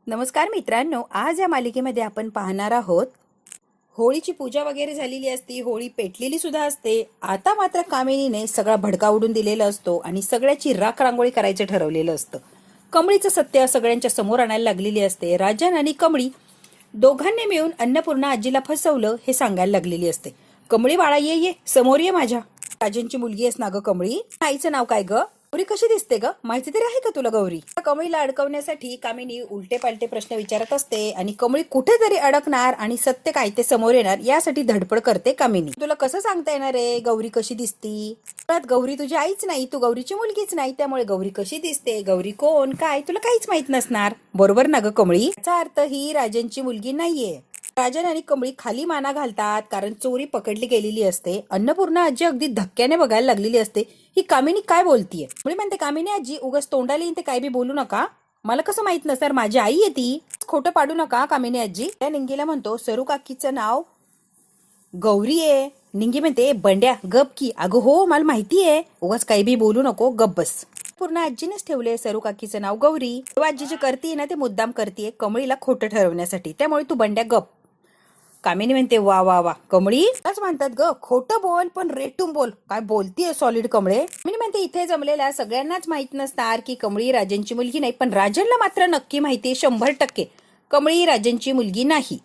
नमस्कार मित्रांनो, आज या मालिकेमध्ये आपण पाहणार आहोत होळीची पूजा वगैरे झालेली असते, होळी पेटलेली सुद्धा असते. आता मात्र कामिनीने सगळा भडका उडून दिलेला असतो आणि सगळ्याची राख रांगोळी करायचं ठरवलेलं असतं. कमळीचं सत्य सगळ्यांच्या समोर आणायला लागलेली असते. राजन आणि कमळी दोघांनी मिळून अन्नपूर्णा आजीला फसवलं हे सांगायला लागलेली असते. कमळी बाळा, ये ये समोर ये, माझ्या राजनची मुलगी आहेस ना ग कमळी? आईचं नाव काय ग? गौरी कशी दिसते ग? माहिती तरी आहे का तुला गौरी? कमळीला अडकवण्यासाठी कामिनी उलटे पालटे प्रश्न विचारत असते आणि कमळी कुठेतरी अडकणार आणि सत्य काय ते समोर येणार यासाठी धडपड करते कामिनी. तुला कसं सांगता येणार आहे गौरी कशी दिसती? गौरी तुझी आईच नाही, तू गौरीची मुलगीच नाही, त्यामुळे गौरी कशी दिसते, गौरी कोण काय तुला काहीच माहित नसणार, बरोबर ना ग कमळी? याचा अर्थ ही राजनची मुलगी नाहीये. राजन आणि कमळी खाली माना घालतात कारण चोरी पकडली गेलेली असते. अन्नपूर्णा आजी अगदी धक्क्याने बघायला लागलेली असते. ही कामिनी काय बोलतीये? कमळी म्हणते, कामिनी आजी उगाच तोंडाला येईन ते काय बी बोलू नका. मला कसं माहित नसणार? माझी आई आहे ती. खोटं पाडू नका कामिनी आजी. त्या निंगीला म्हणतो, सरू काकीचं नाव गौरी आहे. निंगी म्हणते, बंड्या गप की. अगं हो, मला माहिती आहे, उगाच काही बी बोलू नको, गप बस. पूर्ण आजीनेच ठेवले सरू काकीचं नाव गौरी. आजी जे करतीये ना ते मुद्दाम करतीये कमळीला खोटं ठरवण्यासाठी, त्यामुळे तू बंड्या गप. कामिनी म्हणते, वा वा वा कमळी, त्याच म्हणतात ग, खोटं बोल पण रेटून बोल. काय बोलतीये सॉलिड कमळे? कामिनी म्हणते, इथे जमलेल्या सगळ्यांनाच माहित नसणार की कमळी राजनची मुलगी नाही, पण राजनला मात्र नक्की माहितीये 100% कमळी राजनची मुलगी नाही.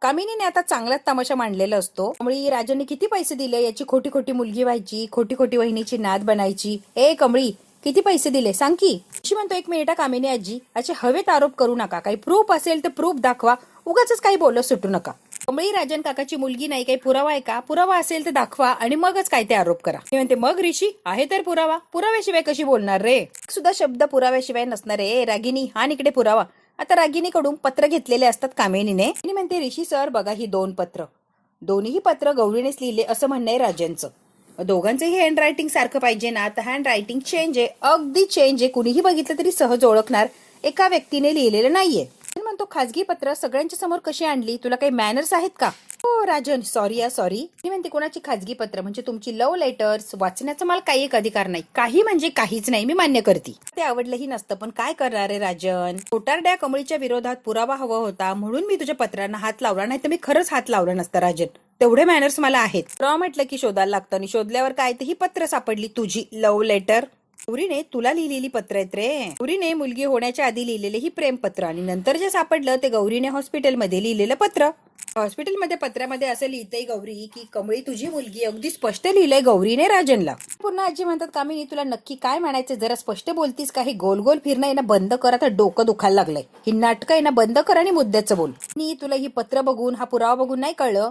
कामिनीने आता चांगलाच तमाशा मांडलेला असतो. कमळी राजनने किती पैसे दिले याची खोटी खोटी मुलगी व्हायची, खोटी खोटी वहिनीची नाद बनायची. ए कमळी, किती पैसे दिले सांग की? अशी म्हणतो, एक मिनिट कामिनी आजी, असे हवेत आरोप करू नका. काही प्रूफ असेल तर प्रूफ दाखवा, उगाच काही बोलत सुटू नका. कमळी राजन काकाची मुलगी नाही, काही पुरावा आहे का? पुरावा असेल तर दाखवा आणि मगच काय ते आरोप करा. मी म्हणते, मग ऋषी आहे तर पुरावा, पुराव्याशिवाय कशी बोलणार रे? सुद्धा शब्द पुराव्याशिवाय नसणार रे. रागिनी, हा इकडे पुरावा. आता रागिनीकडून पत्र घेतलेले असतात कामिनीने. आणि म्हणते, ऋषी सर बघा ही 2 पत्र, दोन्ही पत्र गौरीनेच लिहिले असं म्हणणं आहे राजनचं. दोघांचंही हँड रायटिंग सारखं पाहिजे ना, तर हँड रायटिंग चेंज आहे, अगदी चेंज आहे. कुणीही बघितलं तरी सहज ओळखणार एका व्यक्तीने लिहिलेलं नाहीये. म्हणतो, खाजगी पत्र सगळ्यांच्या समोर कशी आणली? तुला काही मॅनर्स आहेत का? हो राजन, सॉरी सॉरी. मी म्हणते, कोणाची खाजगी पत्र? म्हणजे तुमची लव्ह लेटर्स वाचण्याचा मला काही एक अधिकार नाही. काही म्हणजे काहीच नाही, मी मान्य करते. ते आवडलंही नसतं, पण काय करणार आहे राजन? खोटारड्या कमळीच्या विरोधात पुरावा हवा होता म्हणून मी तुझ्या पत्रांना हात लावला, नाही तर मी खरंच हात लावला नसता राजन. तेवढे मॅनर्स मला आहेत. म्हटलं की शोधायला लागतं आणि शोधल्यावर काय ते ही पत्र सापडली, तुझी लव्ह लेटर. गौरीने तुला लिहिलेली पत्र आहेत रे. गौरीने मुलगी होण्याच्या आधी लिहिलेले ही प्रेमपत्र आणि नंतर जे सापडलं ते गौरीने हॉस्पिटलमध्ये लिहिलेलं पत्र. हॉस्पिटलमध्ये पत्रामध्ये असं लिहितंय गौरी की कमळी तुझी मुलगी, अगदी स्पष्ट लिहिलंय गौरीने राजनला. पुन्हा आजी म्हणतात, कामिनी तुला नक्की काय म्हणायचं? जरा स्पष्ट बोलतीस का? हे गोल गोल फिरणं आहे ना बंद कर, आता डोकं दुखायला लागलंय. ही नाटकं आहे ना बंद कर आणि मुद्द्याचं बोल. मी तुला ही पत्र बघून, हा पुरावा बघून नाही कळलं?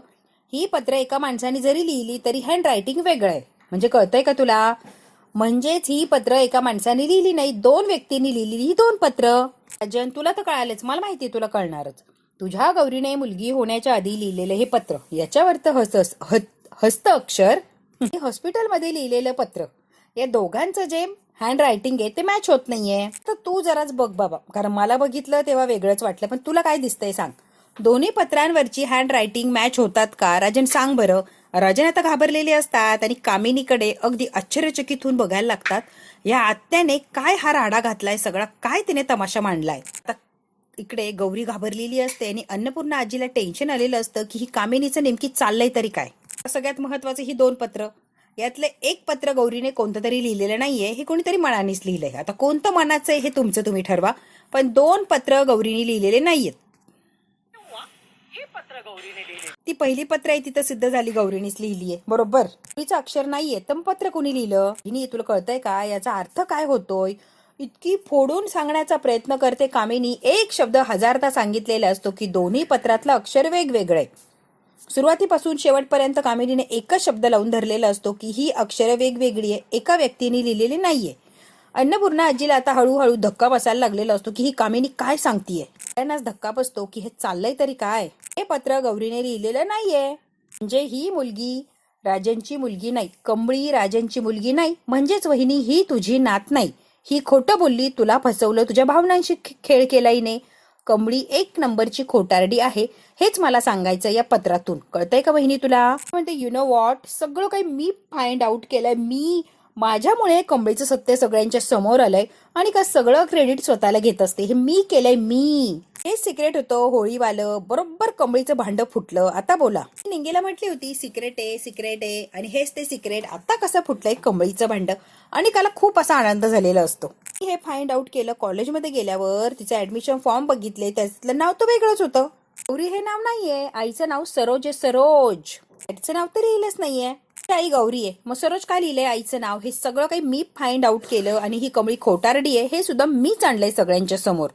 ही पत्र एका माणसाने जरी लिहिली तरी हँड रायटिंग वेगळं आहे. म्हणजे कळतंय का तुला? म्हणजेच ही पत्र एका माणसाने लिहिली नाही, 2 व्यक्तींनी लिहिलेली ही 2 पत्र. राजन, तुला तर कळालंच, मला माहितीये तुला कळणारच. तुझ्या गौरीने मुलगी होण्याच्या आधी लिहिलेलं हे पत्र, याच्यावर तर हस्त अक्षर हॉस्पिटलमध्ये लिहिलेलं पत्र, या दोघांचं जे हँड रायटिंग आहे ते मॅच होत नाहीये. तर तू जराच बघ बाबा, कारण मला बघितलं तेव्हा वेगळंच वाटलं, पण तुला काय दिसतंय सांग? दोन्ही पत्रांवरची हँड रायटिंग मॅच होतात का राजन? सांग बरं. राजन आता घाबरलेले असतात आणि कामिनीकडे अगदी आश्चर्यचकित होऊन बघायला लागतात. या आत्याने काय हा राडा घातलाय सगळा, काय तिने तमाशा मांडलाय? आता इकडे गौरी घाबरलेली असते आणि अन्नपूर्णा आजीला टेन्शन आलेलं असतं की ही कामिनीचं नेमकी चाललंय तरी काय. सगळ्यात महत्वाचं ही 2 पत्र, यातलं एक पत्र गौरीने कोणतं तरी लिहिलेलं नाहीये, हे कोणीतरी मनानेच लिहिलंय. आता कोणतं मनाचं आहे हे तुमचं तुम्ही ठरवा, पण 2 पत्र गौरीने लिहिलेले नाहीयेत. ती पहिली पत्र आहे तिथं सिद्ध झाली गौरीनेच लिहिलीये, बरोबर. तिचं अक्षर नाहीये, तर पत्र कोणी लिहिलं? हिने, तुला कळतंय का याचा अर्थ काय होतोय? इतकी फोडून सांगण्याचा प्रयत्न करते कामिनी. एक शब्द 1000दा सांगितलेला असतो की दोन्ही पत्रातलं अक्षर वेगवेगळं आहे. सुरुवातीपासून शेवटपर्यंत कामिनीने एकच शब्द लावून धरलेला असतो की ही अक्षरं वेगवेगळी आहे, एका व्यक्तीने लिहिलेली नाहीये. अन्नपूर्णा आजीला आता हळूहळू धक्का बसायला लागलेला असतो की ही कामिनी काय सांगतीये. त्यांनाच धक्का बसतो की हे चाललंय तरी काय? हे पत्र गौरीने लिहिलेलं नाहीये, म्हणजे ही मुलगी राजनची मुलगी नाही, कमळी राजनची मुलगी नाही, म्हणजेच वहिनी ही तुझी नात नाही. ही खोटं बोलली, तुला फसवलं, तुझ्या भावनांशी खेळ केला हिने. कमळी 1 नंबरची खोटारडी आहे, हेच मला सांगायचं या पत्रातून. कळतंय का वहिनी तुला? म्हणते, यु नो व्हॉट, सगळं काही मी फाइंड आउट केलंय. मी माझ्यामुळे कमळीचं सत्य सगळ्यांच्या समोर आलंय आणि का सगळं क्रेडिट स्वतःला घेत असते. हे मी केलंय, मी. हे सिक्रेट होतं होळीवालं. बरोबर कमळीचं भांड फुटलं. आता बोला. निंगेला म्हटली होती सिक्रेट आहे, सिक्रेट आहे, आणि हेच ते सिक्रेट आता कसं फुटलंय कमळीचं भांड. आणि त्याला खूप असा आनंद झालेला असतो. हे फाइंड आउट केलं कॉलेजमध्ये गेल्यावर. तिचं ऍडमिशन फॉर्म बघितले, त्यातलं नाव तर वेगळंच होतं. गौरी हे नाव नाहीये. आईचं नाव सरोज आहे, सरोज. आईचं नाव तर लिहिलंच नाहीये. आई गौरी आहे, मग सरोज काय लिहिलंय आईचं नाव. हे सगळं काही मी फाइंड आउट केलं आणि ही कमळी खोटारडी आहे हे सुद्धा मीच आणलंय सगळ्यांच्या समोर.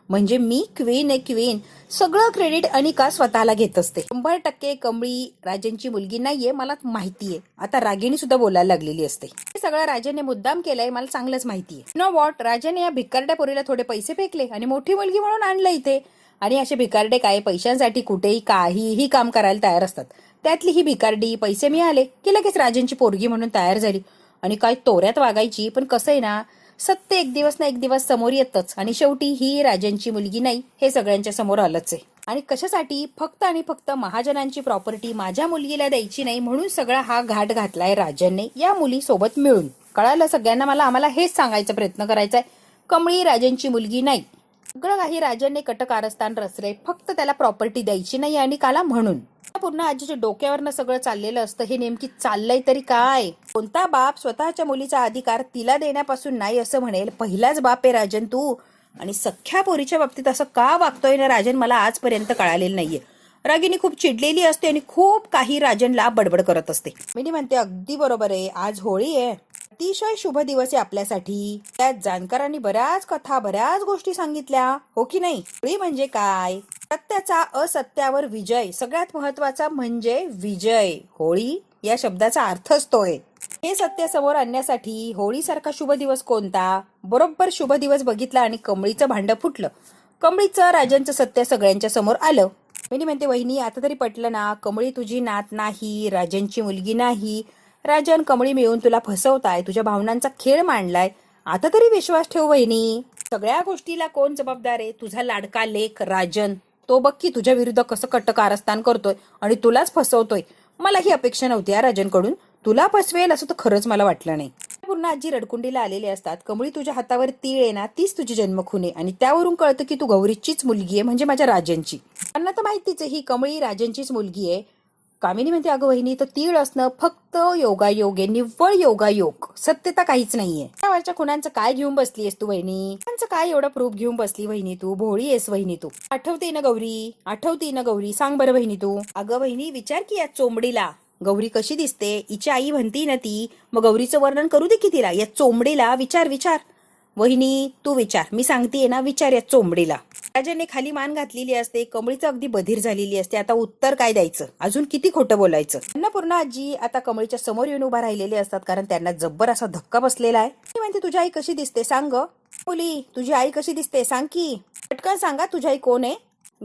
म्हणजे मी क्वीन आहे, क्वीन. सगळं क्रेडिट अनिका स्वतःला घेत असते. 100% कमळी राजनची मुलगी नाहीये, मला माहितीये. आता रागिणी सुद्धा बोलायला लागलेली असते. हे सगळं राजनने मुद्दाम केलंय, मला चांगलंच माहितीये. नो वॉट, राजनने या भिकारड्या पोरीला थोडे पैसे फेकले आणि मोठी मुलगी म्हणून आणलं इथे. आणि असे भिकारडे काय पैशांसाठी कुठेही काहीही काम करायला तयार असतात. त्यातली ही भिकारडी पैसे मिळाले की लगेच राजनची पोरगी म्हणून तयार झाली आणि काय तोऱ्यात वागायची. पण कसं आहे ना, सत्य एक दिवस ना एक दिवस समोर येतच आणि शेवटी ही राजनची मुलगी नाही हे सगळ्यांच्या समोर आलंच आहे. आणि कशासाठी, फक्त आणि फक्त महाजनांची प्रॉपर्टी माझ्या मुलगीला द्यायची नाही म्हणून सगळा हा घाट घातलाय राजनने या मुलीसोबत मिळून. कळालं सगळ्यांना. आम्हाला हेच सांगायचा प्रयत्न करायचा आहे, कमळी राजनची मुलगी नाही. सगळं काही राजनने कटकारस्थान रचले, फक्त त्याला प्रॉपर्टी द्यायची नाही आणि काला म्हणून. पूर्ण आजीच्या डोक्यावरनं सगळं चाललेलं असतं. हे नेमकी चाललंय तरी काय. कोणता बाप स्वतःच्या मुलीचा अधिकार तिला देण्यापासून नाही असं म्हणेल. पहिलाच बाप आहे राजन तू. आणि सख्या पोरीच्या बाबतीत असं का वागतोय ना राजन, मला आजपर्यंत कळालेलं नाहीये. रागिनी खूप चिडलेली असते आणि खूप काही राजनला बडबड करत असते. मी म्हणते अगदी बरोबर आहे, आज होळी आहे, अतिशय शुभ दिवस आहे आपल्यासाठी. त्यात जाणकारांनी बऱ्याच कथा, बऱ्याच गोष्टी सांगितल्या, हो की नाही. होळी म्हणजे काय, सत्याचा असत्यावर विजय. सगळ्यात महत्वाचा म्हणजे विजय. होळी या शब्दाचा अर्थ असतोय हे सत्य समोर आणण्यासाठी. होळीसारखा शुभ दिवस कोणता. बरोबर शुभ दिवस बघितला आणि कमळीचं भांड फुटलं. कमळीचं राजनचं सत्य सगळ्यांच्या समोर आलं. मी म्हणते वहिनी आता तरी पटलं ना, कमळी तुझी नात नाही, राजनची मुलगी नाही. राजन कमळी मिळून तुला फसवताय, तुझ्या भावनांचा खेळ मांडलाय. आता तरी विश्वास ठेव वहिनी. सगळ्या गोष्टीला कोण जबाबदार आहे, तुझा लाडका लेक राजन. तो बघ की तुझ्या विरुद्ध कसं कटकारस्थान करतोय आणि तुलाच फसवतोय. मला ही अपेक्षा नव्हती या राजनकडून. तुला फसवेल असं तर खरंच मला वाटलं नाही. पूर्ण आजी रडकुंडीला आलेले असतात. कमळी तुझ्या हातावर तीळ आहे ना, तीच तुझी जन्मखून आहे आणि त्यावरून कळतं की तू गौरीचीच मुलगी आहे, म्हणजे माझ्या राजनची. त्यांना तर माहितीच आहे ही कमळी राजनचीच मुलगी आहे. कामिनी म्हणते अगं वहिनी, तर तीळ असणं फक्त योगायोग आहे, निव्वळ योगायोग, सत्यता काहीच नाहीये. त्यावरच्या खुणांचं काय घेऊन बसलीयस तू वहिनी, त्यांचं काय एवढं प्रूफ घेऊन बसली वहिनी तू, भोळी आहेस वहिनी तू. आठवते ना गौरी, आठवते ना गौरी, सांग बरं वहिनी तू. अगं वहिनी विचार की या चोंबडीला गौरी कशी दिसते, हिची आई म्हणती ना ती, मग गौरीचं वर्णन करू दे की तिला. या चोंबडीला विचार, विचार वहिनी तू विचार, मी सांगतेय ना, विचार या चोंबडीला. राजाने खाली मान घातलेली असते, कमळीचं अगदी बधीर झालेली असते. आता उत्तर काय द्यायचं, अजून किती खोटं बोलायचं. अन्नपूर्णा आजी आता कमळीच्या समोर येऊन उभा राहिलेले असतात, कारण त्यांना जब्बर असा धक्का बसलेला आहे. ती म्हणते तुझी आई कशी दिसते सांग ग मुली, तुझी आई कशी दिसते सांग की, पटकन सांगा तुझी आई कोण आहे.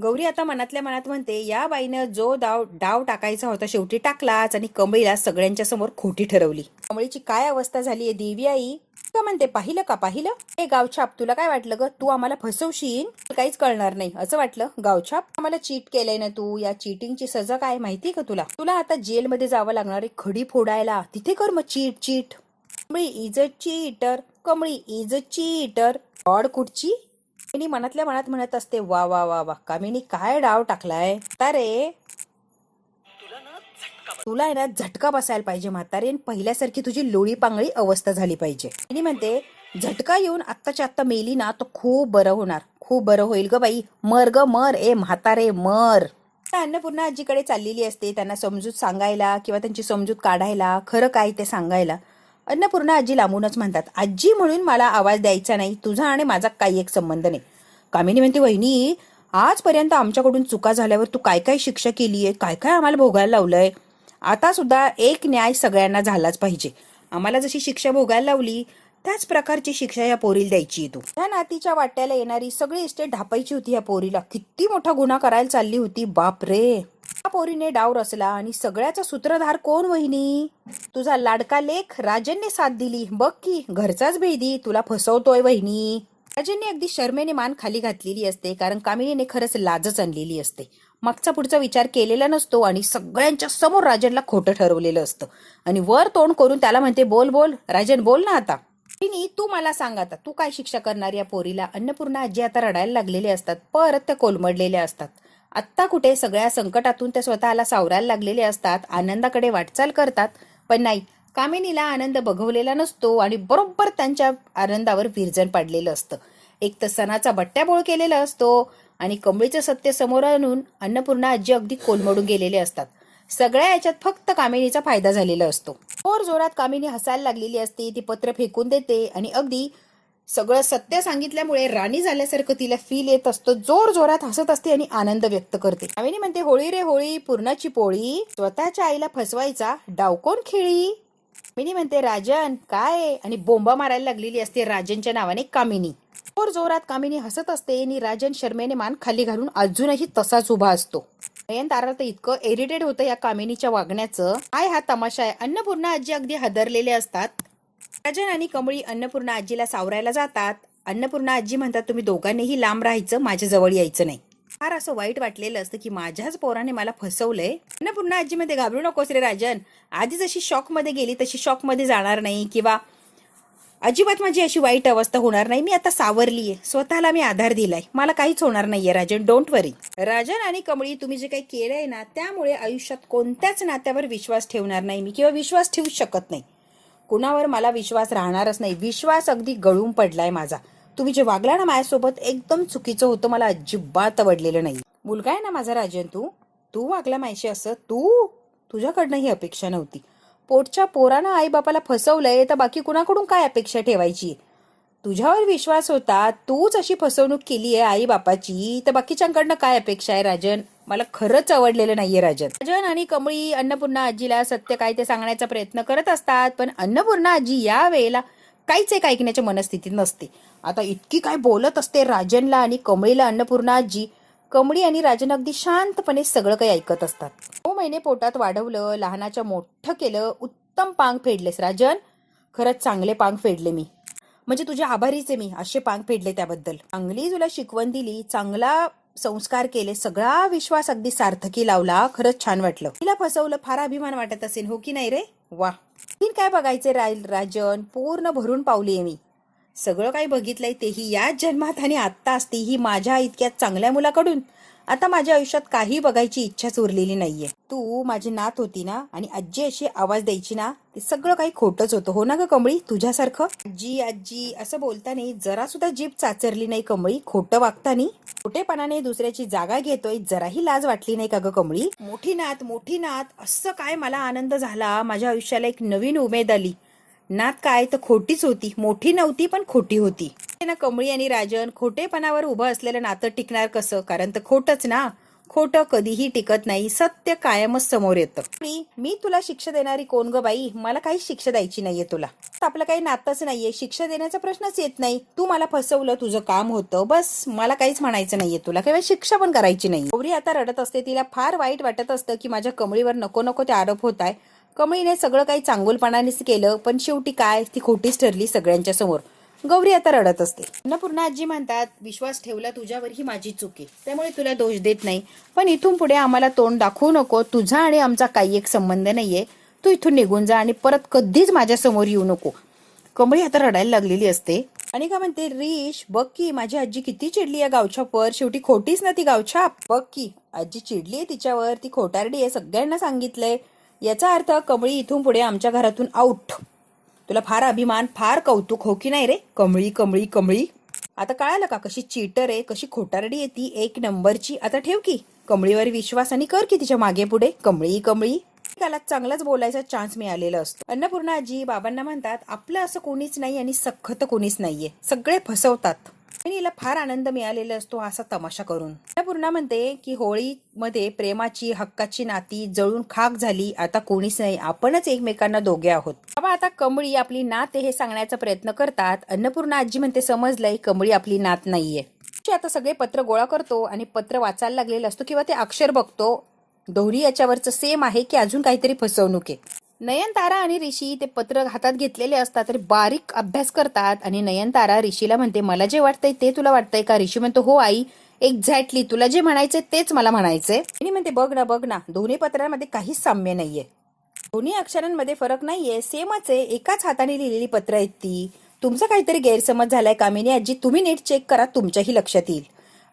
गौरी आता मनातल्या मनात म्हणते या बाईनं जो डाव टाकायचा होता शेवटी टाकलाच आणि कमळीला सगळ्यांच्या समोर खोटी ठरवली. कमळीची काय अवस्था झाली आहे देवी आई. का म्हणते पाहिलं का पाहिलं, हे गावछाप तुला काय वाटलं ग, तू आम्हाला फसवशील, काहीच कळणार नाही असं वाटलं. गावछाप आम्हाला चीट केलंय ना तू, या चीटिंगची सजा काय माहिती का तुला. तुला आता जेलमध्ये जावं लागणार आहे खडी फोडायला, तिथे कर मग cheat cheat. Kamli is a cheater, Kamli is a cheater. God कुठची कामिनी मनातल्या मनात म्हणत असते. वा वा वा वा, कामिनी काय डाव टाकलाय. अरे तुला आहे ना झटका बसायला पाहिजे म्हातारे, पहिल्यासारखी तुझी लोळी पांगळी अवस्था झाली पाहिजे. आणि म्हणते झटका येऊन आत्ताच्या आत्ता मेली ना तर खूप बरं होणार, खूप बरं होईल ग बाई. मर ग मर, ए म्हातारे मर. अन्नपूर्णा आजीकडे चाललेली असते त्यांना समजूत सांगायला किंवा त्यांची समजूत काढायला, खरं काय ते सांगायला. अन्नपूर्णा आजी लांबूनच म्हणतात आजी म्हणून मला आवाज द्यायचा नाही, तुझा आणि माझा काही एक संबंध नाही. कामिनी म्हणते वहिनी आजपर्यंत आमच्याकडून चुका झाल्यावर तू काय काय शिक्षा केलीये, काय काय आम्हाला भोगायला लावलंय. आता सुद्धा एक न्याय सगळ्यांना झालाच पाहिजे. आम्हाला जशी शिक्षा भोगायला लावली त्याच प्रकारची शिक्षा या पोरीला द्यायची. तू त्या नातीच्या वाट्याला येणारी सगळी इस्टेट ढापायची होती या पोरीला. किती मोठा गुन्हा करायला चालली होती बाप रे. या पोरीने डाव रचला आणि सगळ्याचा सूत्रधार कोण वहिनी, तुझा लाडका लेख राजनने साथ दिली. बघ की घरचाच भेदी तुला फसवतोय वहिनी. राजांनी अगदी शरमेने मान खाली घातलेली असते, कारण कामिनीने खरंच लाजच आणलेली असते. मागचा पुढचा विचार केलेला नसतो आणि सगळ्यांच्या समोर राजनला खोटं ठरवलेलं असतं आणि वर तोंड करून त्याला म्हणते, बोल बोल राजन, बोल ना आता. तू मला सांग आता, तू काय शिक्षा करणार या पोरीला. अन्नपूर्णा आजी आता रडायला लागलेले असतात, परत त्या कोलमडलेल्या असतात. आत्ता कुठे सगळ्या संकटातून त्या स्वतःला सावरायला लागलेले असतात, आनंदाकडे वाटचाल करतात. पण नाही, कामिनीला आनंद बघवलेला नसतो आणि बरोबर त्यांच्या आनंदावर विरजण पाडलेलं असतं. एक तर सणाचा बट्ट्याबोळ केलेला असतो आणि कमळीचं सत्य समोर आणून अन्नपूर्णा आजी अगदी कोलमडून गेलेले असतात. सगळ्या याच्यात फक्त कामिनीचा फायदा झालेला असतो. जोर जोरात कामिनी हसायला लागलेली असते, ती पत्र फेकून देते आणि अगदी सगळं सत्य सांगितल्यामुळे राणी झाल्यासारखं तिला फील येत असतं. जोर जोरात हसत असते आणि आनंद व्यक्त करते. कामिनी म्हणते, होळी रे होळी, पुरणाची पोळी, स्वतःच्या आईला फसवायचा डाव कोण खेळी. कामिनी म्हणते, राजन काय, आणि बोंबा मारायला लागलेली असते राजनच्या नावाने कामिनी. जोर जोरात कामिनी हसत असते आणि राजन शर्मेने मान खाली घालून अजूनही तसाच उभा असतो. नयनतारा तर इतकं इरिटेट होतं या कामिनीच्या वागण्याचं. काय हा तमाशा आहे. अन्नपूर्णा आजी अगदी हादरलेले असतात. राजन आणि कमळी अन्नपूर्णा आजीला सावरायला जातात. अन्नपूर्णा आजी म्हणतात, तुम्ही दोघांनीही लांब राहायचं, माझ्या जवळ यायचं नाही. फार असं वाईट वाटलेलं असतं की माझ्याच पोराने मला फसवलंय. अन्नपूर्णा आजी मध्ये, घाबरू नकोस रे राजन, आधी जशी शॉक मध्ये गेली तशी शॉक मध्ये जाणार नाही, किंवा अजिबात माझी अशी वाईट अवस्था होणार नाही. मी आता सावरलीये, स्वतःला मी आधार दिलाय, मला काहीच होणार नाहीये राजन, डोंट वरी. राजन आणि कमळी, तुम्ही जे काही केलंय ना, त्यामुळे आयुष्यात कोणत्याच नात्यावर विश्वास ठेवणार नाही मी, किंवा विश्वास ठेवू शकत नाही. कुणावर मला विश्वास राहणारच नाही. विश्वास अगदी गळून पडलाय माझा. तुम्ही जे वागला ना माझ्यासोबत, एकदम चुकीचं होतं, मला अजिबात आवडलेलं नाही. मुलगा आहे ना माझा राजन, तू वागला माझ्याशी असं, तुझ्याकडनं ही अपेक्षा नव्हती. पोटच्या पोरानं आई बापाला फसवलंय, तर बाकी कुणाकडून काय अपेक्षा ठेवायची. तुझ्यावर विश्वास होता, तूच अशी फसवणूक केली आहे आई बापाची, तर बाकीच्यांकडनं काय अपेक्षा आहे राजन. मला खरंच आवडलेलं नाहीये राजन. राजन आणि कमळी अन्नपूर्णा आजीला सत्य काय ते सांगण्याचा प्रयत्न करत असतात, पण अन्नपूर्णा आजी या वेळेला काहीच एक ऐकण्याच्या मनस्थितीत नसते. आता इतकी काय बोलत असते राजनला आणि कमळीला अन्नपूर्णा आजी. कमळी आणि राजन अगदी शांतपणे सगळं काही ऐकत असतात. 9 महिने पोटात वाढवलं, लहानाच्या मोठं केलं, उत्तम पांग फेडलेस राजन, खरंच चांगले पांग फेडले मी, म्हणजे तुझे आभारीच आहे मी, असे पांग फेडले त्याबद्दल. चांगली तुला शिकवण दिली, चांगला संस्कार केले, सगळा विश्वास अगदी सार्थकी लावला, खरंच छान वाटलं. तिला फसवलं, फार अभिमान वाटत असेल, हो की नाही रे. वा, काय बघायचे राजन, पूर्ण भरून पावली मी. सगळं काही बघितलंय, तेही याच जन्मात आणि आत्ता असते ही माझ्या इतक्या चांगल्या मुलाकडून. आता माझ्या आयुष्यात काही बघायची इच्छाच उरलेली नाहीये. तू माझी नात होती ना, आणि आजी अशी आवाज द्यायची ना, ते सगळं काही खोटच होतं, हो ना ग कमळी. तुझ्यासारखं आजी आजी असं बोलताना जरा सुद्धा जीभ चाचरली नाही कमळी. खोटं वागतानी, खोटेपणाने दुसऱ्याची जागा घेतोय, जराही लाज वाटली नाही का ग कमळी. मोठी नात असं काय, मला आनंद झाला, माझ्या आयुष्याला एक नवीन उमेद आली. नात काय तर खोटीच होती, मोठी नव्हती पण खोटी होती ना. कमळी आणि राजन, खोटेपणावर उभं असलेलं नातं टिकणार कसं, कारण तर खोटच ना. खोटं कधीही टिकत नाही, सत्य कायमच समोर येतं. मी तुला शिक्षा देणारी कोण ग बाई, मला काही शिक्षा द्यायची नाहीये तुला. आपलं काही नातंच नाहीये, शिक्षा देण्याचा प्रश्नच येत नाही. तू मला फसवलं, तुझं काम होतं, बस, मला काहीच म्हणायचं नाहीये तुला, किंवा शिक्षा पण करायची नाही. गौरी आता रडत असते, तिला फार वाईट वाटत असतं की माझ्या कमळीवर नको नको ते आरोप होत आहे. कमळीने सगळं काही चांगुलपणानेच केलं, पण शेवटी काय, ती खोटीच ठरली सगळ्यांच्या समोर. गौरी आता रडत असते. अन्नपूर्णा आजी म्हणतात, विश्वास ठेवला तुझ्यावर ही माझी चूक आहे, त्यामुळे तुला दोष देत नाही, पण इथून पुढे आम्हाला तोंड दाखवू नको. तुझा आणि आमचा काही एक संबंध नाहीये, तू इथून निघून जा आणि परत कधीच माझ्या समोर येऊ नको. कमळी आता रडायला लागलेली असते आणि का म्हणते, रिश बघ की माझी आजी किती चिडली आहे गावछापवर, शेवटी खोटीच ना ती गावछाप. बघ की आजी चिडली आहे तिच्यावर, ती खोटारडी आहे, सगळ्यांना सांगितलंय. याचा अर्थ कमळी इथून पुढे आमच्या घरातून आउट. तुला फार अभिमान, फार कौतुक, हो की नाही रे कमळी. कमळी कमळी आता कळालं का कशी चीटर आहे, कशी खोटारडी आहे ती, एक नंबरची. आता ठेव की कमळीवर विश्वास आणि कर की तिच्या मागे पुढे. कमळी कमळी त्याला चांगलाच बोलायचा चान्स मिळालेला असतो. अन्नपूर्णा आजी बाबांना म्हणतात, आपलं असं कोणीच नाही आणि सख्खत कोणीच नाहीये, सगळे फसवतात. हिला फार आनंद मिळालेला असतो असा तमाशा करून. अन्नपूर्णा म्हणते की होळीमध्ये प्रेमाची हक्काची नाती जळून खाक झाली, आता कोणीच नाही, आपणच एकमेकांना दोघे आहोत. बाबा आता कमळी आपली नात हे सांगण्याचा प्रयत्न करतात. अन्नपूर्णा आजी म्हणते, समजलंय, कमळी आपली नात नाहीये. आता सगळे पत्र गोळा करतो आणि पत्र वाचायला लागलेलं असतो, किंवा ते अक्षर बघतो, दोन्ही याच्यावरचं सेम आहे की अजून काहीतरी फसवणूक आहे. नयनतारा आणि ऋषी ते पत्र हातात घेतलेले असतात तरी बारीक अभ्यास करतात आणि नयनतारा ऋषीला म्हणते मला जे वाटतंय ते तुला वाटतंय का? ऋषी म्हणतो हो आई, एक्झॅक्टली तुला जे म्हणायचंय तेच मला म्हणायचंय. आणि म्हणते बघ ना दोन्ही पत्रांमध्ये काहीच साम्य नाहीये, दोन्ही अक्षरांमध्ये फरक नाहीये, सेमच आहे, एकाच हाताने लिहिलेली पत्र आहेत ती. तुमचा काहीतरी गैरसमज झालाय कामिनी आजी, तुम्ही नीट चेक करा, तुमच्याही लक्षात येईल.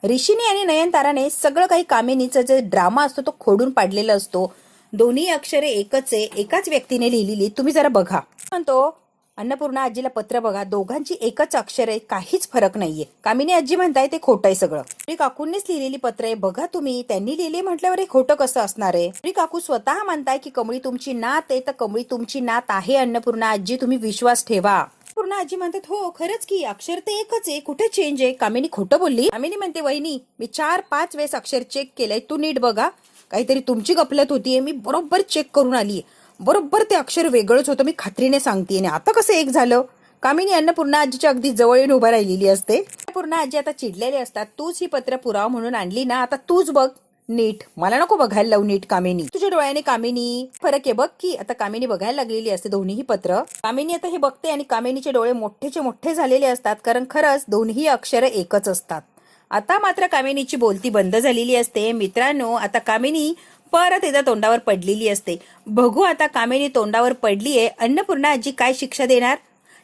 ऋषीने आणि नयनताराने सगळं काही कामिनीचा जे ड्रामा असतो तो खोडून पाडलेला असतो. दोन्ही अक्षरे एकच आहे, एकाच व्यक्तीने लिहिलेली, तुम्ही जरा बघा म्हणतो. अन्नपूर्णा आजीला पत्र बघा, दोघांची एकच अक्षर आहे, काहीच फरक नाहीये. कामिनी आजी म्हणताय ते खोटं आहे सगळं. श्री काकूंनीच लिहिलेली पत्र आहे, बघा तुम्ही, त्यांनी लिहिली म्हटल्यावर हे खोटं कसं असणार आहे? श्री काकू स्वतः म्हणताय की कमळी तुमची नात आहे, तर कमळी तुमची नात आहे अन्नपूर्णा आजी, तुम्ही विश्वास ठेवा. अन्नपूर्णा आजी म्हणतात हो खरंच की अक्षर ते एकच आहे, कुठे चेंज आहे? कामिनी खोटं बोलली. कामिनी म्हणते वहिनी मी 4-5 वेळेस अक्षर चेक केलंय, तू नीट बघा, काहीतरी तुमची गफलत होतीये, मी बरोबर चेक करून आली, बरोबर ते अक्षर वेगळंच होतं, मी खात्रीने सांगते. आणि आता कसं एक झालं? कामिनी अन्नपूर्णा आजीच्या अगदी जवळ येऊन उभा राहिलेली असते. अन्नपूर्णा आजी आता चिडलेले असतात, तूच ही पत्र पुरावा म्हणून आणली ना, आता तूच बघ नीट, मला नको बघायला लावू नीट कामिनी, तुझ्या डोळ्याने कामिनी फरक आहे बघ की. आता कामिनी बघायला लागलेली असते दोन्ही पत्र. कामिनी आता हे बघते आणि कामिनीचे डोळे मोठेचे मोठे झालेले असतात, कारण खरंच दोन्ही अक्षर एकच असतात. आता मात्र कामिनीची बोलती बंद झालेली असते. मित्रांनो आता कामिनी परत एकदा तोंडावर पडलेली असते. बघू आता कामिनी तोंडावर पडलीये, अन्नपूर्णा आजी काय शिक्षा देणार?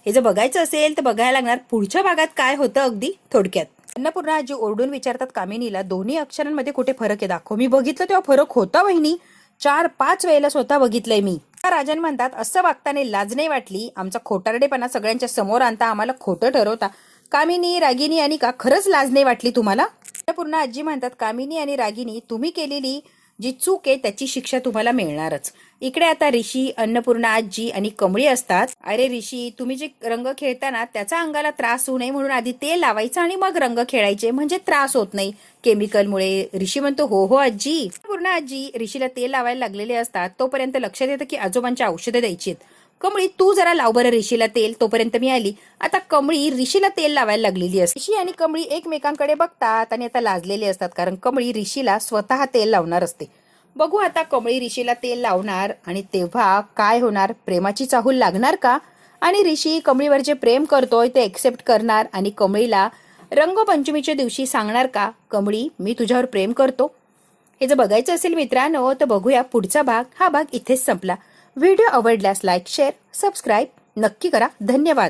हे जर बघायचं असेल तर बघायला लागणार पुढच्या भागात काय होतं अगदी थोडक्यात. अन्नपूर्णा आजी ओरडून विचारतात कामिनीला, दोन्ही अक्षरांमध्ये कुठे फरक आहे दाखव. मी बघितलं तेव्हा फरक होता वहिनी, 4-5 वेळेला स्वतः बघितलंय मी. राजन म्हणतात असं वागताना लाज नाही वाटली? आमचा खोटारडेपणा सगळ्यांच्या समोर आणता, आम्हाला खोटं ठरवता. कामिनी, रागिनी आणि का खरंच लाज नाही वाटली तुम्हाला? अन्नपूर्णा आजी म्हणतात कामिनी आणि रागिनी, तुम्ही केलेली जी चूक आहे त्याची शिक्षा तुम्हाला मिळणारच. इकडे आता ऋषी, अन्नपूर्णा आजी आणि कमळी असतात. अरे ऋषी, तुम्ही जे रंग खेळताना त्याचा अंगाला त्रास होऊ नये म्हणून आधी तेल लावायचं आणि मग रंग खेळायचे, म्हणजे त्रास होत नाही केमिकलमुळे. ऋषी म्हणतो हो हो आजी. अन्नपूर्णा आजी ऋषीला तेल लावायला लागलेले असतात, तोपर्यंत लक्षात येतं की आजोबांची औषधं द्यायची आहेत. कमळी तू जरा लाव बरं ऋषीला तेल, तोपर्यंत मी आली. आता कमळी ऋषीला तेल लावायला लागलेली असते. ऋषी आणि कमळी एकमेकांकडे बघतात आणि आता लाजलेले असतात, कारण कमळी ऋषीला स्वतः तेल लावणार असते. बघू आता कमळी ऋषीला तेल लावणार आणि तेव्हा काय होणार? प्रेमाची चाहूल लागणार का? आणि ऋषी कमळीवर जे प्रेम करतोय ते एक्सेप्ट करणार आणि कमळीला रंगपंचमीच्या दिवशी सांगणार का, कमळी मी तुझ्यावर प्रेम करतो? हे जर बघायचं असेल मित्रांनो तर बघूया पुढचा भाग. हा भाग इथेच संपला. व्हिडिओ आवडल्यास लाईक, शेअर, सबस्क्राईब नक्की करा. धन्यवाद.